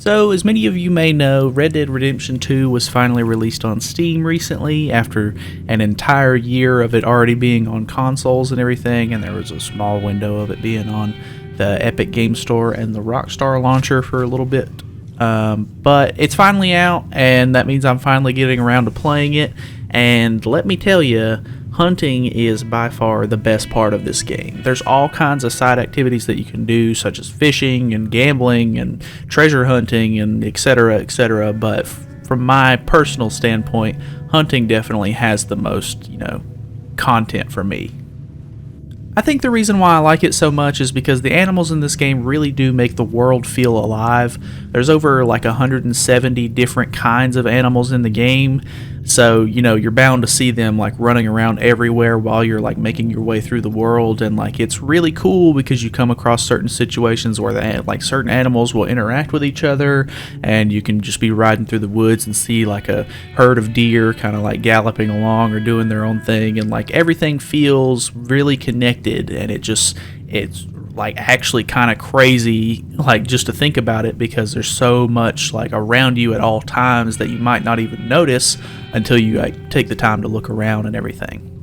So, as many of you may know, Red Dead Redemption 2 was finally released on Steam recently after an entire year of it already being on consoles and everything, and there was a small window of it being on the Epic Game Store and the Rockstar launcher for a little bit. But it's finally out, and that means I'm finally getting around to playing it, and let me tell you, hunting is by far the best part of this game. There's all kinds of side activities that you can do, such as fishing and gambling and treasure hunting and etc., but from my personal standpoint, hunting definitely has the most, content for me. I think the reason why I like it so much is because the animals in this game really do make the world feel alive. There's over like 170 different kinds of animals in the game, so you're bound to see them like running around everywhere while you're like making your way through the world, and like it's really cool because you come across certain situations where certain animals will interact with each other, and you can just be riding through the woods and see like a herd of deer kind of like galloping along or doing their own thing, and like everything feels really connected, and it's like actually kind of crazy, like just to think about it, because there's so much like around you at all times that you might not even notice until you like take the time to look around and everything.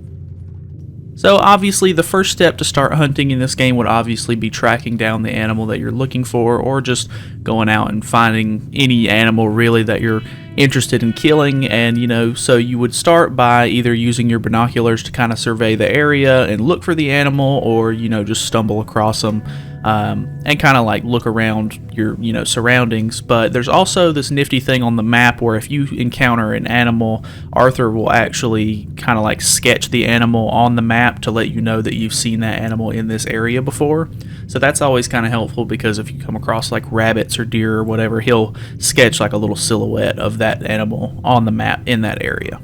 So obviously the first step to start hunting in this game would obviously be tracking down the animal that you're looking for, or just going out and finding any animal really that you're interested in killing. And so you would start by either using your binoculars to kind of survey the area and look for the animal, or just stumble across them and kind of like look around your surroundings. But there's also this nifty thing on the map where if you encounter an animal, Arthur will actually kind of like sketch the animal on the map to let you know that you've seen that animal in this area before. So that's always kind of helpful, because if you come across like rabbits or deer or whatever, he'll sketch like a little silhouette of that animal on the map in that area.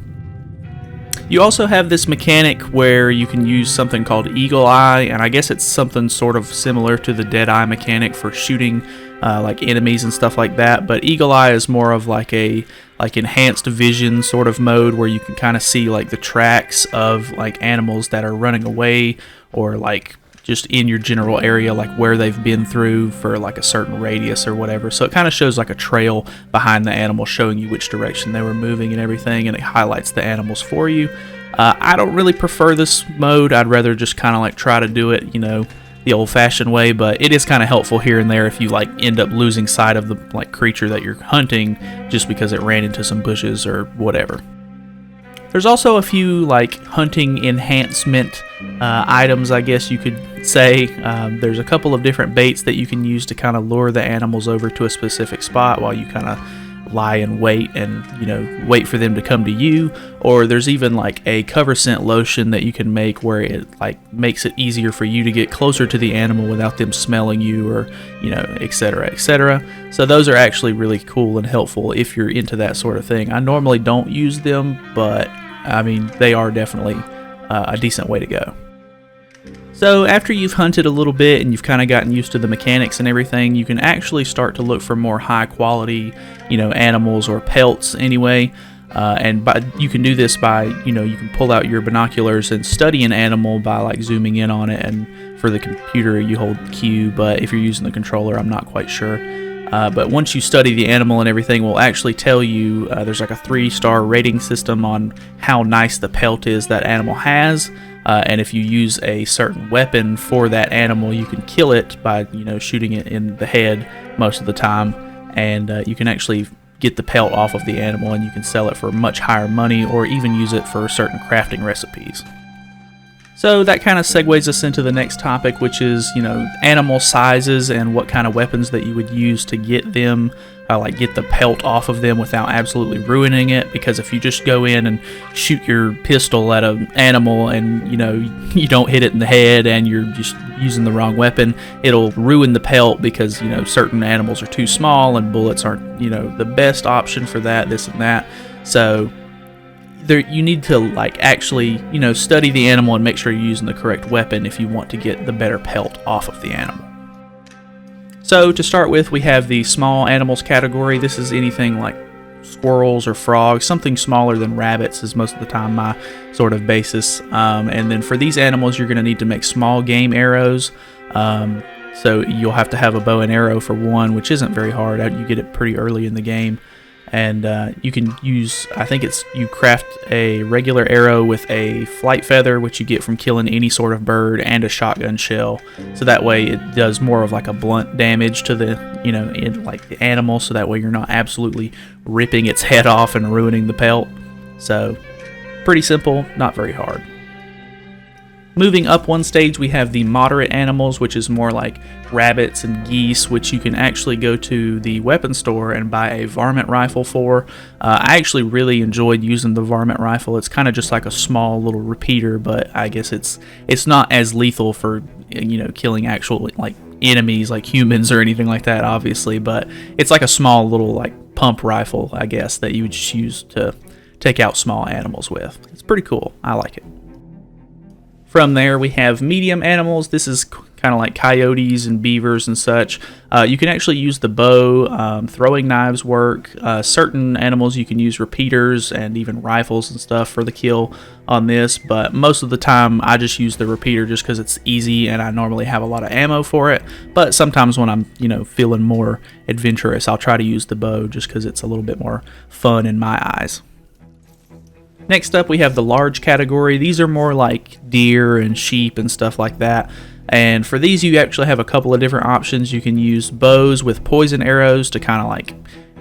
You also have this mechanic where you can use something called Eagle Eye, and I guess it's something sort of similar to the Dead Eye mechanic for shooting like enemies and stuff like that, but Eagle Eye is more of like a enhanced vision sort of mode where you can kind of see like the tracks of like animals that are running away, or like just in your general area, like where they've been through for like a certain radius or whatever. So it kind of shows like a trail behind the animal, showing you which direction they were moving and everything, and it highlights the animals for you. I don't really prefer this mode. I'd rather just kind of like try to do it, the old-fashioned way, but it is kind of helpful here and there if you like end up losing sight of the like creature that you're hunting just because it ran into some bushes or whatever. There's also a few like hunting enhancement items, I guess you could say. There's a couple of different baits that you can use to kind of lure the animals over to a specific spot while you kind of lie and wait and wait for them to come to you. Or there's even like a cover scent lotion that you can make where it like makes it easier for you to get closer to the animal without them smelling you, or etc. So those are actually really cool and helpful if you're into that sort of thing. I normally don't use them, but I mean they are definitely a decent way to go. So after you've hunted a little bit and you've kind of gotten used to the mechanics and everything, you can actually start to look for more high quality, animals or pelts anyway. You can do this by, you can pull out your binoculars and study an animal by like zooming in on it. And for the computer, you hold Q, but if you're using the controller, I'm not quite sure. But once you study the animal and everything, we'll actually tell you, there's like a 3-star rating system on how nice the pelt is that animal has. And if you use a certain weapon for that animal, you can kill it by shooting it in the head most of the time, and you can actually get the pelt off of the animal, and you can sell it for much higher money, or even use it for certain crafting recipes. So that kind of segues us into the next topic, which is animal sizes and what kind of weapons that you would use to get them, like get the pelt off of them without absolutely ruining it. Because if you just go in and shoot your pistol at an animal and you don't hit it in the head and you're just using the wrong weapon, it'll ruin the pelt, because certain animals are too small and bullets aren't the best option for that, this and that. So you need to like actually study the animal and make sure you're using the correct weapon if you want to get the better pelt off of the animal. So to start with, we have the small animals category. This is anything like squirrels or frogs, something smaller than rabbits is most of the time my sort of basis. And then for these animals, you're going to need to make small game arrows. So you'll have to have a bow and arrow for one, which isn't very hard. You get it pretty early in the game. And you can use, I think it's, you craft a regular arrow with a flight feather, which you get from killing any sort of bird, and a shotgun shell. So that way it does more of like a blunt damage to the, like the animal. So that way you're not absolutely ripping its head off and ruining the pelt. So pretty simple, not very hard. Moving up one stage, we have the moderate animals, which is more like rabbits and geese, which you can actually go to the weapon store and buy a varmint rifle for. I actually really enjoyed using the varmint rifle. It's kind of just like a small little repeater, but I guess it's not as lethal for killing actual like enemies like humans or anything like that, obviously. But it's like a small little like pump rifle, I guess, that you would just use to take out small animals with. It's pretty cool. I like it. From there, we have medium animals. This is kind of like coyotes and beavers and such. You can actually use the bow. Throwing knives work. Certain animals you can use repeaters and even rifles and stuff for the kill on this. But most of the time, I just use the repeater just because it's easy and I normally have a lot of ammo for it. But sometimes when I'm feeling more adventurous, I'll try to use the bow just because it's a little bit more fun in my eyes. Next up, we have the large category. These are more like deer and sheep and stuff like that. And for these, you actually have a couple of different options. You can use bows with poison arrows to kind of like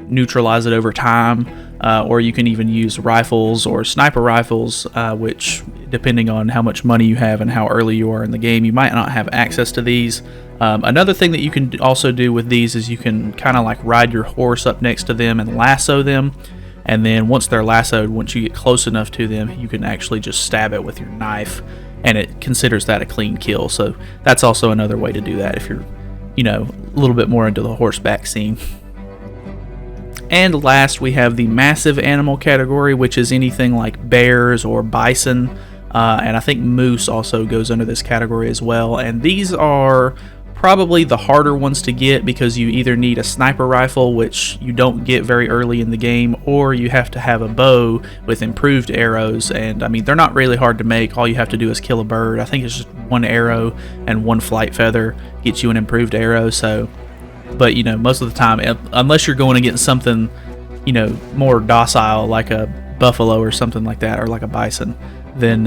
neutralize it over time. Or you can even use rifles or sniper rifles, which, depending on how much money you have and how early you are in the game, you might not have access to these. Another thing that you can also do with these is you can kind of like ride your horse up next to them and lasso them. And then once they're lassoed, once you get close enough to them, you can actually just stab it with your knife, and it considers that a clean kill. So that's also another way to do that if you're, a little bit more into the horseback scene. And last, we have the massive animal category, which is anything like bears or bison. And I think moose also goes under this category as well. And these are probably the harder ones to get because you either need a sniper rifle, which you don't get very early in the game, or you have to have a bow with improved arrows. And I mean, they're not really hard to make. All you have to do is kill a bird. I think it's just one arrow and one flight feather gets you an improved arrow. So, but most of the time, unless you're going to get something, more docile like a buffalo or something like that, or like a bison, then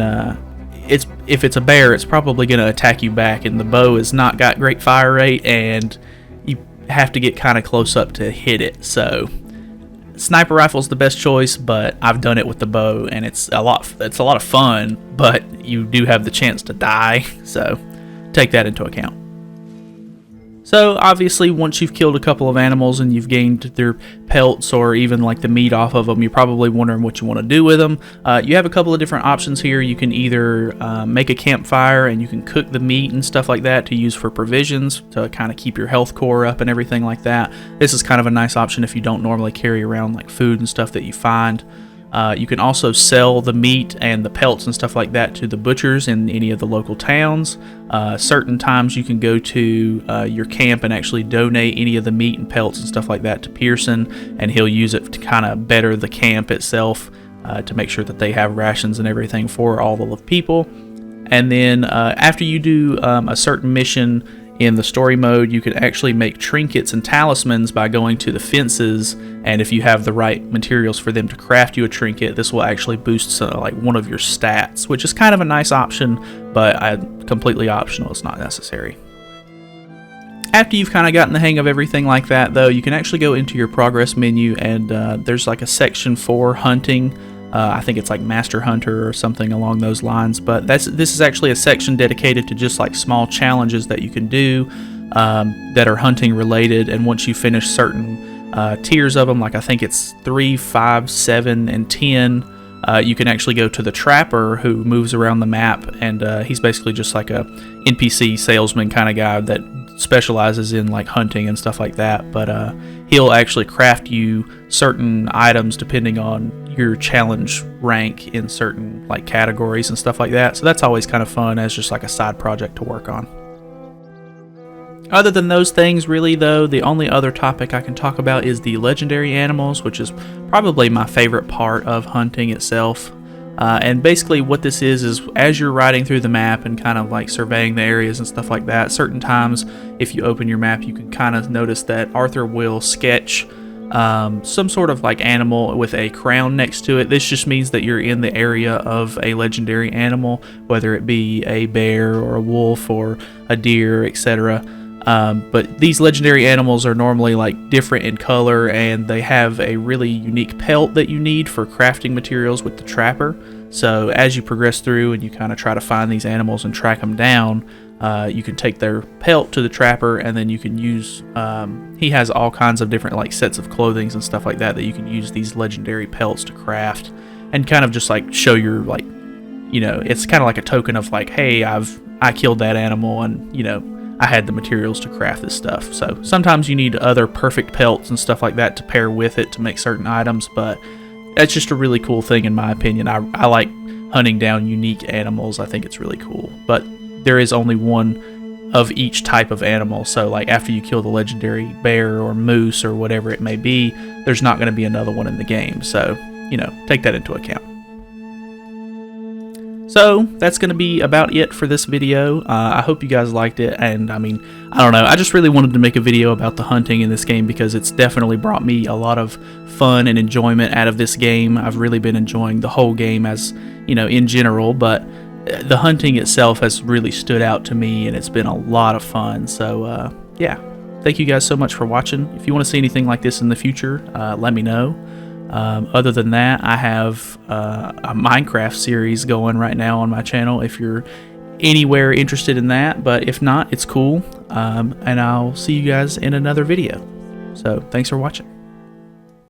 if it's a bear, it's probably going to attack you back, and the bow has not got great fire rate, and you have to get kind of close up to hit it. So sniper rifle's the best choice, but I've done it with the bow, and it's a lot of fun, but you do have the chance to die, so take that into account. So obviously, once you've killed a couple of animals and you've gained their pelts or even like the meat off of them, you're probably wondering what you want to do with them. You have a couple of different options here. You can either make a campfire and you can cook the meat and stuff like that to use for provisions to kind of keep your health core up and everything like that. This is kind of a nice option if you don't normally carry around like food and stuff that you find. You can also sell the meat and the pelts and stuff like that to the butchers in any of the local towns. Certain times you can go to your camp and actually donate any of the meat and pelts and stuff like that to Pearson, and he'll use it to kind of better the camp itself to make sure that they have rations and everything for all the people. And then after you do a certain mission in the story mode, you can actually make trinkets and talismans by going to the fences, and if you have the right materials for them to craft you a trinket, this will actually boost like one of your stats, which is kind of a nice option, but completely optional. It's not necessary. After you've kind of gotten the hang of everything like that, though, you can actually go into your progress menu, and there's like a section for hunting. I think it's like Master Hunter or something along those lines, but this is actually a section dedicated to just like small challenges that you can do that are hunting related, and once you finish certain tiers of them, like I think it's 3, 5, 7, and 10, you can actually go to the Trapper, who moves around the map, and he's basically just like a NPC salesman kind of guy that specializes in like hunting and stuff like that, but he'll actually craft you certain items depending on your challenge rank in certain like categories and stuff like that. So that's always kind of fun as just like a side project to work on. Other than those things, really, though, the only other topic I can talk about is the legendary animals, which is probably my favorite part of hunting itself. And basically what this is as you're riding through the map and kind of like surveying the areas and stuff like that, certain times if you open your map you can kind of notice that Arthur will sketch some sort of like animal with a crown next to it. This just means that you're in the area of a legendary animal, whether it be a bear or a wolf or a deer, etc. But these legendary animals are normally like different in color, and they have a really unique pelt that you need for crafting materials with the trapper. So as you progress through and you kind of try to find these animals and track them down, you can take their pelt to the trapper, and then you can use he has all kinds of different like sets of clothing and stuff like that you can use these legendary pelts to craft, and kind of just like show your, like, you know, it's kind of like a token of like, hey, I killed that animal, and you know, I had the materials to craft this stuff. So sometimes you need other perfect pelts and stuff like that to pair with it to make certain items, but that's just a really cool thing in my opinion. I like hunting down unique animals. I think it's really cool, but there is only one of each type of animal. So like after you kill the legendary bear or moose or whatever it may be, there's not going to be another one in the game. So, you know, take that into account. So that's going to be about it for this video. I hope you guys liked it, and I mean, I don't know, I just really wanted to make a video about the hunting in this game because it's definitely brought me a lot of fun and enjoyment out of this game. I've really been enjoying the whole game as, you know, in general, but the hunting itself has really stood out to me, and it's been a lot of fun. So yeah, thank you guys so much for watching. If you want to see anything like this in the future, let me know. Other than that, I have a Minecraft series going right now on my channel if you're anywhere interested in that, but if not, it's cool, and I'll see you guys in another video. So thanks for watching.